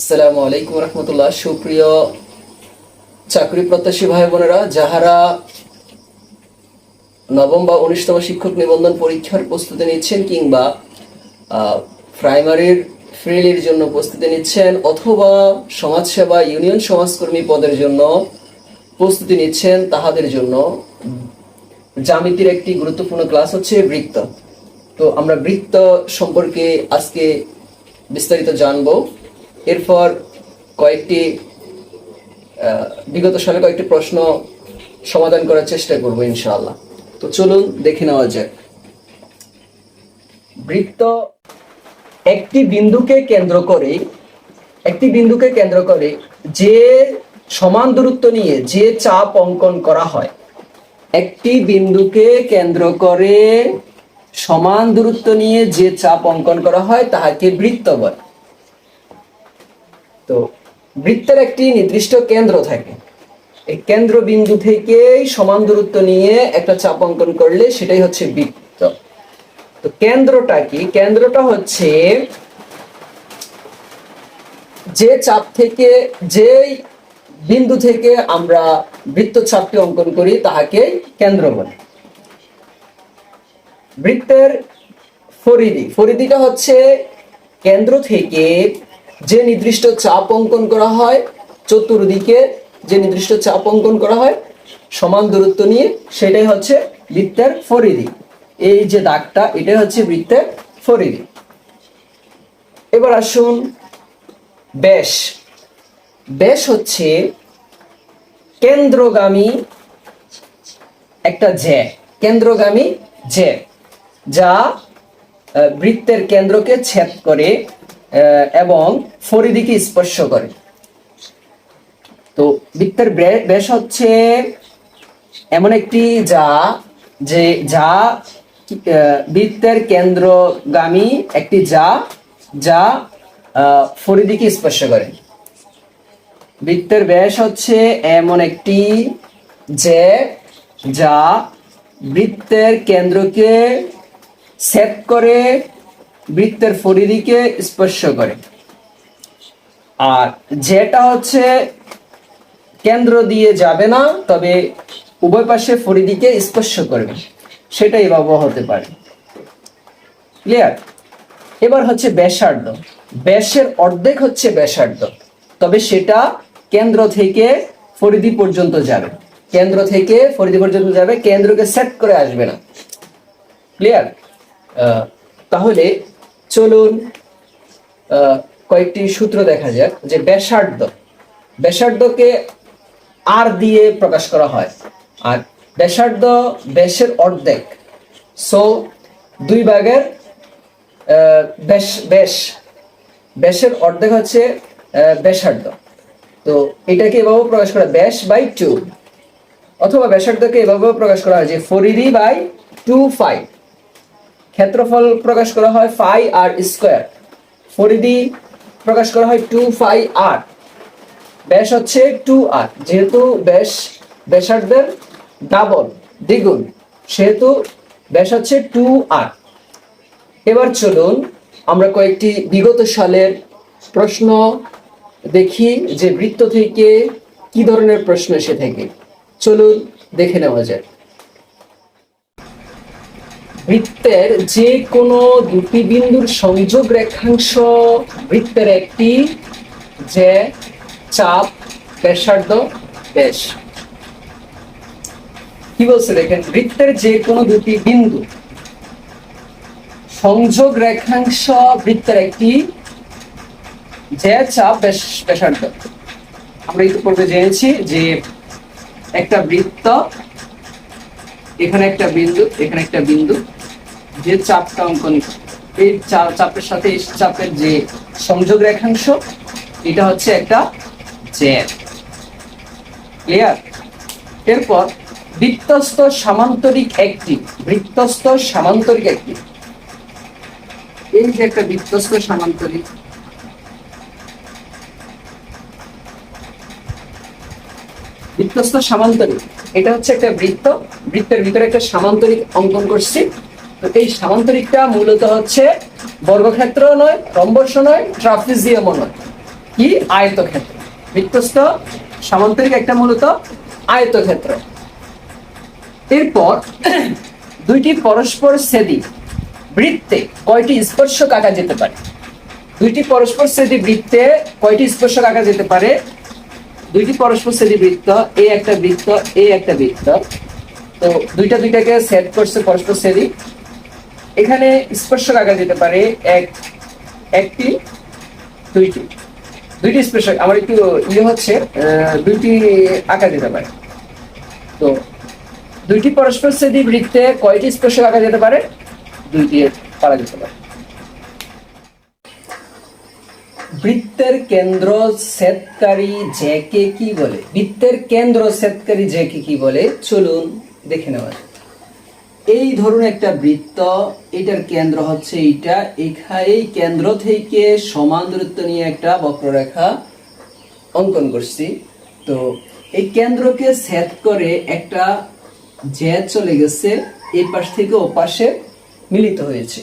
আসসালামু আলাইকুম রহমতুল্লাহ। সুপ্রিয় চাকরি প্রত্যাশী ভাই বোনেরা, যাহারা নবম বা 19তম শিক্ষক নিবন্ধন পরীক্ষার প্রস্তুতি নিচ্ছেন কিংবা প্রাইমারির ফ্রিলির জন্য প্রস্তুতি নিচ্ছেন অথবা সমাজসেবা ইউনিয়ন সমাজকর্মী পদের জন্য প্রস্তুতি নিচ্ছেন, তাহাদের জন্য জ্যামিতির একটি গুরুত্বপূর্ণ ক্লাস হচ্ছে বৃত্ত। তো আমরা বৃত্ত সম্পর্কে আজকে বিস্তারিত জানবো। এরপর কয়েকটি বিগত সালে কয়েকটি প্রশ্ন সমাধান করার চেষ্টা করবো ইনশাআল্লাহ। তো চলুন দেখে নেওয়া যাক। বৃত্ত একটি বিন্দুকে কেন্দ্র করে যে সমান দূরত্ব নিয়ে যে চাপ অঙ্কন করা হয়, একটি বিন্দুকে কেন্দ্র করে সমান দূরত্ব নিয়ে যে চাপ অঙ্কন করা হয় তাহাকে বৃত্ত বলে। তো বৃত্তের একটি নির্দিষ্ট কেন্দ্র থাকে, এই কেন্দ্র বিন্দু থেকে সমান দূরত্ব নিয়ে একটা চাপ অঙ্কন করলে সেটাই হচ্ছে বৃত্ত। তো কেন্দ্রটা কি? কেন্দ্রটা হচ্ছে যে চাপ থেকে, যে বিন্দু থেকে আমরা বৃত্তচাপটি অঙ্কন করি তাহাকে কেন্দ্র বলে। বৃত্তের পরিধিটা হচ্ছে কেন্দ্র থেকে যে নির্দিষ্ট চাপ অঙ্কন করা হয়, চতুর্দিকে যে নির্দিষ্ট চাপ অঙ্কন করা হয় সমান দূরত্ব নিয়ে, সেটাই হচ্ছে বৃত্তের পরিধি। এই যে দাগটা, এটাই হচ্ছে বৃত্তের পরিধি। এবার আসুন ব্যাস হচ্ছে কেন্দ্রগামী একটা জ্যা, যা বৃত্তের কেন্দ্রকে ছেদ করে এবং পরিধিকে স্পর্শ করে। তো বৃত্তের ব্যাস হচ্ছে এমন একটি যা বৃত্তের কেন্দ্রগামী একটি যা পরিধিকে স্পর্শ করে। বৃত্তের ব্যাস হচ্ছে এমন একটি যা বৃত্তের কেন্দ্রকে ছেদ করে বৃত্তের পরিধিকে স্পর্শ করে। আর যেটা হচ্ছে কেন্দ্র দিয়ে যাবে না, তবে উভয় পাশে পরিধিকে স্পর্শ করবে, সেটাই ব্যবহার হতে পারে। ক্লিয়ার? এবার হচ্ছে ব্যাসার্ধ। ব্যাসের অর্ধেক হচ্ছে ব্যাসার্ধ, তবে সেটা কেন্দ্র থেকে পরিধি পর্যন্ত যাবে, কেন্দ্রকে সেট করে আসবে না। ক্লিয়ার? তাহলে চলুন কয়েকটি সূত্র দেখা যাক। যে ব্যাসার্ধকে আর দিয়ে প্রকাশ করা হয়, আর ব্যাসার্ধ ব্যাসের অর্ধেক, সো 2 ভাগের ব্যাসের অর্ধেক হচ্ছে ব্যাসার্ধ। তো এটাকে এভাবে প্রকাশ করা ব্যাস বাই 2, অথবা ব্যাসার্ধকে এভাবে প্রকাশ করা হয় যে পরিধি বাই 2 পাই। ক্ষেত্রফল প্রকাশ করা হয় পাই আর স্কয়ার, পরিধি প্রকাশ করা হয় 2 পাই আর, ব্যাস হচ্ছে 2 আর। যেহেতু ব্যাসার্ধের দ্বিগুণ, সেহেতু ব্যাস হচ্ছে 2 আর। এবার চলুন আমরা কয়েকটি বিগত সালের প্রশ্ন দেখি যে বৃত্ত থেকে কি ধরনের প্রশ্ন এসে থাকে। চলুন দেখে নেওয়া যায়। বৃত্তের যে কোনো দুটি বিন্দুর সংযোগ রেখাংশ বৃত্তের একটি যে চাপ, ব্যাসার্ধ, ব্যাস। কি বলছে দেখেন, বৃত্তের যে কোনো দুটি বিন্দু সংযোগ রেখাংশ বৃত্তের একটি যে চাপ, ব্যাসার্ধ। আমরা একটু পূর্বে জেনেছি যে একটা বৃত্ত, এখানে একটা বিন্দু, এখানে একটা বিন্দু, যে চাপটা অঙ্কন, এই চাপের সাথে এই চাপের যে সংযোগ রেখাংশ, এটা হচ্ছে একটা জ্যা। ক্লিয়ার? এরপর বৃত্তস্থ সামান্তরিক একটি, এই যে একটা বৃত্তস্থ সামান্তরিক, এটা হচ্ছে একটা বৃত্তের ভিতরে একটা সামান্তরিক অঙ্কন করছি। তো এই সামান্তরিকটা মূলত হচ্ছে বর্গক্ষেত্র নয়, রম্বস নয়, ট্রাপিজিয়ামও নয়, কি আয়তক্ষেত্র। বৃত্তস্থ সামান্তরিক একটা মূলত আয়তক্ষেত্র। এরপর দুইটি পরস্পর ছেদি বৃত্তে কয়টি স্পর্শক আঁকা যেতে পারে? দুইটি পরস্পর ছেদি বৃত্তে কয়টি স্পর্শক আঁকা যেতে পারে? দুইটি পরস্পর ছেদি বৃত্ত, এই একটা বৃত্ত, এই একটা বৃত্ত, তো দুইটাকে সেট করছে পরস্পর ছেদি। এখানে স্পর্শক আঁকা যেতে পারে একটি, দুইটি স্পর্শক। আমার একটু হচ্ছে দুইটি আঁকা যেতে পারে। তো দুইটি পরস্পর ছেদি বৃত্তে কয়টি স্পর্শক আঁকা যেতে পারে? দুইটি পারা যেতে পারে। বৃত্তের কেন্দ্র ছেদকারী জ্যাকে কি বলে? বৃত্তের কেন্দ্র ছেদকারী জ্যাকে কি বলে চলুন দেখে নেওয়া যাক। এই ধরুন একটা বৃত্ত, এটার কেন্দ্র হচ্ছে এইটা, এই কেন্দ্র থেকে সমান দূরত্ব নিয়ে একটা বক্ররেখা অঙ্কন করছি। তো এই কেন্দ্রকে ছেদ করে একটা জ্যা চলে গেছে, এই পাশ থেকে ও পাশে মিলিত হয়েছে,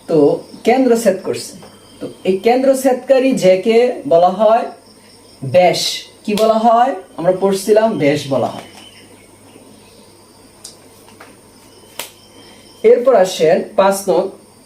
তো কেন্দ্র ছেদ করছে। তো এই কেন্দ্র ছেদকারী জ্যাকে বলা হয় ব্যাস। কি বলা হয়? আমরা পড়ছিলাম ব্যাস বলা হয়। এরপর আসেন 5 নং,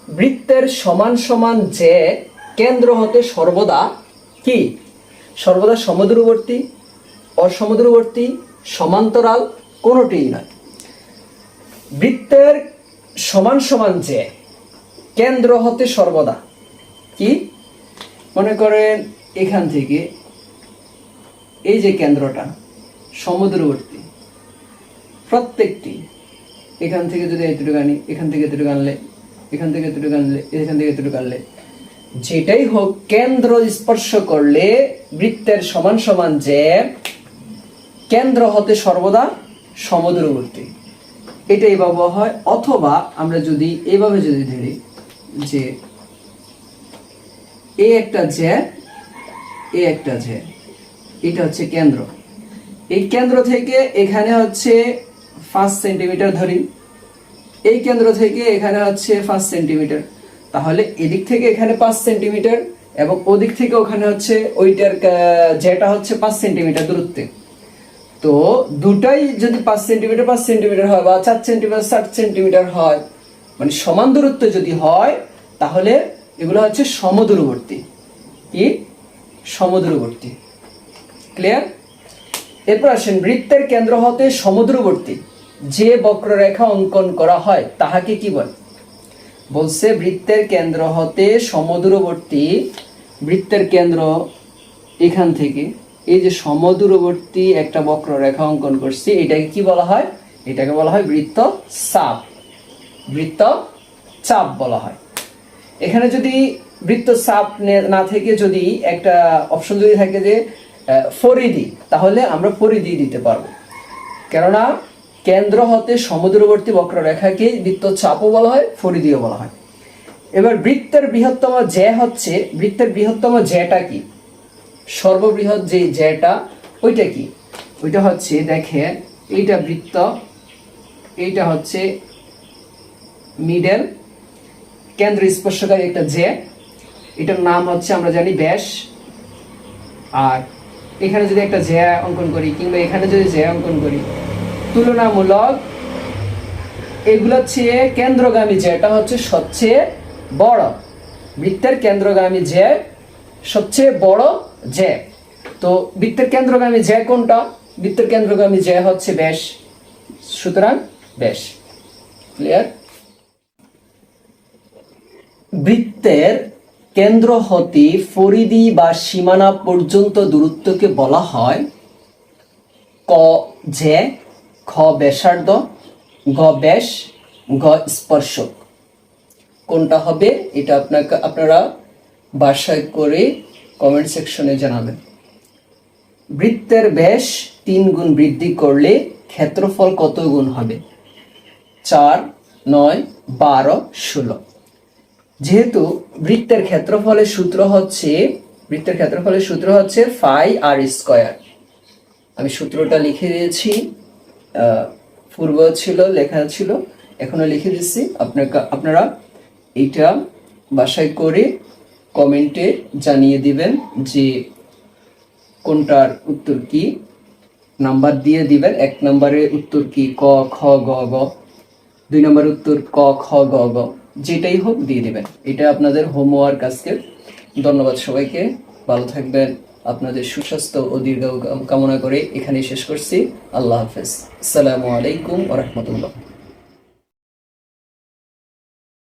বৃত্তের সমান সমান যে কেন্দ্র হতে সর্বদা কি? সর্বদা সমদূরবর্তী, অসমদূরবর্তী, সমান্তরাল, কোনোটিই নয়। বৃত্তের সমান সমান যে কেন্দ্র হতে সর্বদা কি? মনে করেন এখান থেকে এই যে কেন্দ্রটা সমদূরবর্তী, প্রত্যেকটি এখান থেকে যদি এতটুকু আনি, এখান থেকে এতটুকু আনলে, এখান থেকে এতটুকু আনলে, এখান থেকে এতটুকু আনলে, যেটাই হোক কেন্দ্র স্পর্শ করলে বৃত্তের সমান সমান যে কেন্দ্র হতে সর্বদা সমদূরবর্তী, এটা এইভাবে হয়। অথবা আমরা যদি এইভাবে যদি ধরি যে এই একটা জ্যা, এই একটা জ্যা, এটা হচ্ছে কেন্দ্র। এই কেন্দ্র থেকে এখানে হচ্ছে 5 সেন্টিমিটার ধরি, এই কেন্দ্র থেকে এখানে হচ্ছে 5 সেন্টিমিটার, তাহলে এদিক থেকে এখানে 5 সেন্টিমিটার এবং ওদিক থেকে ওখানে হচ্ছে ওইটার যেটা হচ্ছে 5 সেন্টিমিটার দূরত্বে। তো দুটাই যদি 5 সেন্টিমিটার 5 সেন্টিমিটার হয় বা 4 সেন্টিমিটার 4 সেন্টিমিটার হয়, মানে সমান দূরত্ব যদি হয়, তাহলে এগুলো হচ্ছে সমদূরবর্তী। কি? সমদূরবর্তী। ক্লিয়ার? এরপর আসেন, বৃত্তের কেন্দ্র হতে সমদূরবর্তী যে বক্ররেখা অঙ্কন করা হয় তাহাকে কি বলে? বলছে বৃত্তের কেন্দ্র হতে সমদূরবর্তী, বৃত্তের কেন্দ্র এখান থেকে এই যে সমদূরবর্তী একটা বক্ররেখা অঙ্কন করছি, এটাকে কি বলা হয়? এটাকে বলা হয় বৃত্ত চাপ। বৃত্ত চাপ বলা হয়। এখানে যদি বৃত্ত চাপ না থেকে যদি একটা অপশন যদি থাকে যে পরিধি, তাহলে আমরা পরিধি দিতে পারবো, কেননা কেন্দ্র হতে সমদূরবর্তী বক্ররেখাকে বৃত্ত চাপও বলা হয়, পরিধিও বলা হয়। এবার বৃত্তের বৃহত্তম জ্যা হচ্ছে, বৃত্তের বৃহত্তম জ্যাটা কি? সর্ববৃহৎ যে জ্যাটা ওইটা কি? ওইটা হচ্ছে দেখেন, এইটা বৃত্ত, এইটা হচ্ছে মিডল কেন্দ্র স্পর্শকারী একটা জ্যা, এটার নাম হচ্ছে আমরা জানি ব্যাস। আর এখানে যদি একটা জ্যা অঙ্কন করি কিংবা এখানে যদি জ্যা অঙ্কন করি, তুলনামূলক এগুলোর চেয়ে কেন্দ্রগামী জ্যাটা হচ্ছে সবচেয়ে বড়। বৃত্তের কেন্দ্রগামী জ্যা সবচেয়ে বড় জ্যা। তো বৃত্তের কেন্দ্রগামী জ্যা কোনটা? বৃত্তের কেন্দ্রগামী জ্যা হচ্ছে ব্যাস, সুতরাং ব্যাস। ক্লিয়ার? বৃত্তের কেন্দ্র হতে পরিধি বা সীমানা পর্যন্ত দূরত্বকে বলা হয় ক জ্যা, খ ব্যাসার্ধ, গ ব্যাস, গ স্পর্শক। কোনটা হবে এটা আপনারা বাসায় করে কমেন্ট সেকশনে জানাবেন। বৃত্তের ব্যাস 3 গুণ বৃদ্ধি করলে ক্ষেত্রফল কত গুণ হবে? 4, 9, 12, 16। যেহেতু বৃত্তের ক্ষেত্রফলের সূত্র হচ্ছে পাই আর স্কয়ার। আমি সূত্রটা লিখে দিয়েছি, পূর্ব ছিল লেখা ছিল, এখনো লিখে দিচ্ছি। আপনারা এইটা বাসায় করে কমেন্টে জানিয়ে দিবেন যে কোনটার উত্তর কি নাম্বার দিয়ে দিবেন। 1 নম্বরের উত্তর কি ক খ গ গ, 2 নম্বরের উত্তর ক খ গ গ, যেটাই হোক দিয়ে দিবেন। এটা আপনাদের হোমওয়ার্ক আজকে। ধন্যবাদ সবাইকে, ভালো থাকবেন। আপনাদের সুস্বাস্থ্য ও দীর্ঘায়ু কামনা করে এখানেই শেষ করছি। আল্লাহ হাফেজ। আসসালামু আলাইকুম ওয়া রাহমাতুল্লাহ।